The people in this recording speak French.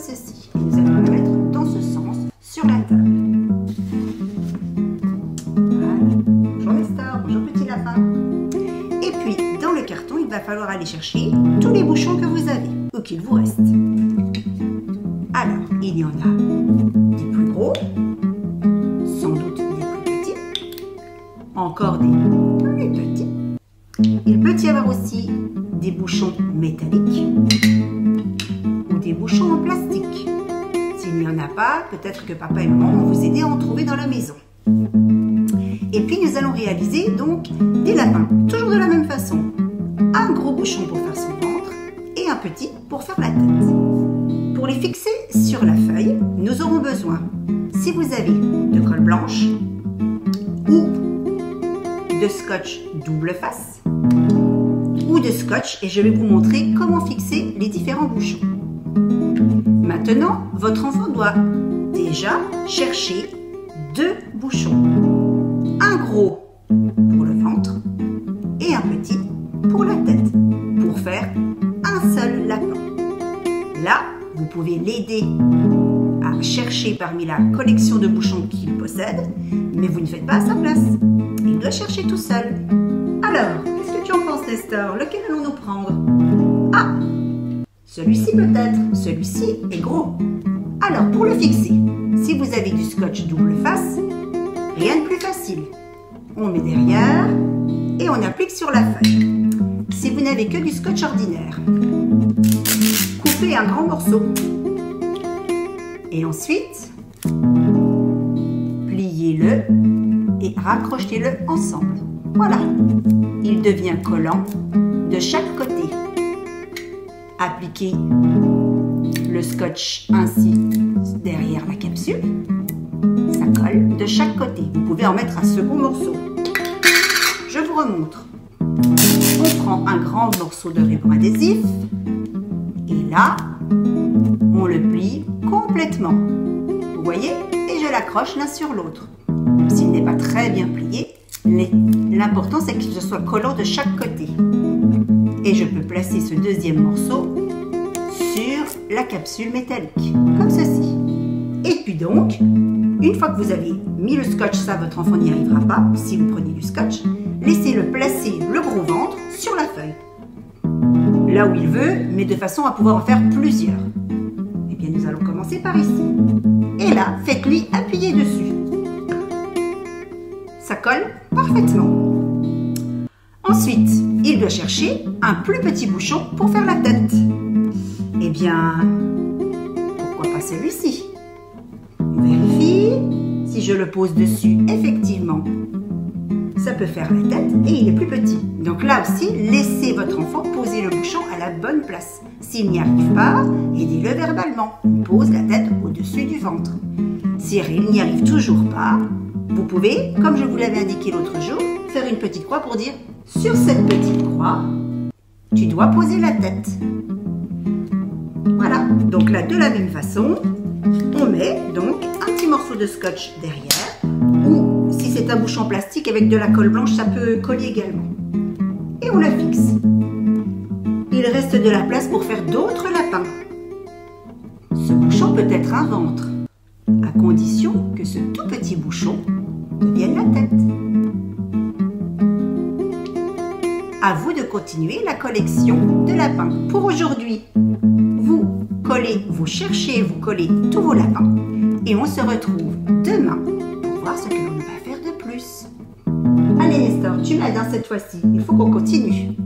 ceci. Et nous allons la mettre dans ce sens sur la table. Voilà. Bonjour Nestor, bonjour petit lapin. Et puis, dans le carton, il va falloir aller chercher tous les bouchons que vous avez, ou qu'il vous reste. Alors, il y en a des plus gros, sans doute des plus petits, encore des plus petits. Il peut y avoir aussi des bouchons métalliques ou des bouchons en plastique. S'il n'y en a pas, peut-être que papa et maman vont vous aider à en trouver dans la maison. Et puis nous allons réaliser donc des lapins, toujours de la même façon. Un gros bouchon pour faire son ventre et un petit pour faire la tête. Pour les fixer sur la feuille, nous aurons besoin, si vous avez de colle blanche ou de scotch double face ou de scotch, et je vais vous montrer comment fixer les différents bouchons. Maintenant, votre enfant doit déjà chercher 2 bouchons. Un gros pour le ventre et un petit pour la tête, pour faire un seul lapin. Là, vous pouvez l'aider à chercher parmi la collection de bouchons qu'il possède, mais vous ne faites pas à sa place. Il doit chercher tout seul. Alors, qu'est-ce que tu en penses, Nestor? Lequel allons-nous prendre? Ah, celui-ci peut-être. Celui-ci est gros. Alors, pour le fixer, si vous avez du scotch double face, rien de plus facile. On met derrière et on applique sur la feuille. Si vous n'avez que du scotch ordinaire, coupez un grand morceau. Et ensuite, pliez-le et raccrochez-le ensemble. Voilà, il devient collant de chaque côté. Appliquez le scotch ainsi derrière la capsule. Ça colle de chaque côté. Vous pouvez en mettre un second morceau. Je vous remontre. On prend un grand morceau de ruban adhésif et là, on le plie complètement. Vous voyez? Et je l'accroche l'un sur l'autre. S'il n'est pas très bien plié, l'important c'est que ce soit collant de chaque côté. Et je peux placer ce deuxième morceau sur la capsule métallique, comme ceci. Et puis donc, une fois que vous avez mis le scotch, ça votre enfant n'y arrivera pas, si vous prenez du scotch, laissez-le placer le gros ventre sur la feuille. Là où il veut, mais de façon à pouvoir en faire plusieurs. Eh bien, nous allons commencer par ici. Et là, faites-lui appuyer dessus. Ça colle parfaitement. Ensuite, il doit chercher un plus petit bouchon pour faire la tête. Eh bien, pourquoi pas celui-ci? On vérifie. Si je le pose dessus, effectivement, ça peut faire la tête et il est plus petit. Donc là aussi, laissez votre enfant poser le bouchon à la bonne place. S'il n'y arrive pas, aidez-le verbalement. On pose la tête au-dessus du ventre. S'il n'y arrive toujours pas, vous pouvez, comme je vous l'avais indiqué l'autre jour, faire une petite croix pour dire sur cette petite croix, tu dois poser la tête. Voilà, donc là de la même façon, on met donc un petit morceau de scotch derrière, ou si c'est un bouchon plastique avec de la colle blanche, ça peut coller également. Et on la fixe. Il reste de la place pour faire d'autres lapins. Ce bouchon peut être un ventre, à condition que ce tout petit bouchon devienne la tête. À vous de continuer la collection de lapins. Pour aujourd'hui, vous collez, vous cherchez, vous collez tous vos lapins. Et on se retrouve demain pour voir ce que l'on va faire de plus. Allez Nestor, tu m'aides cette fois-ci. Il faut qu'on continue.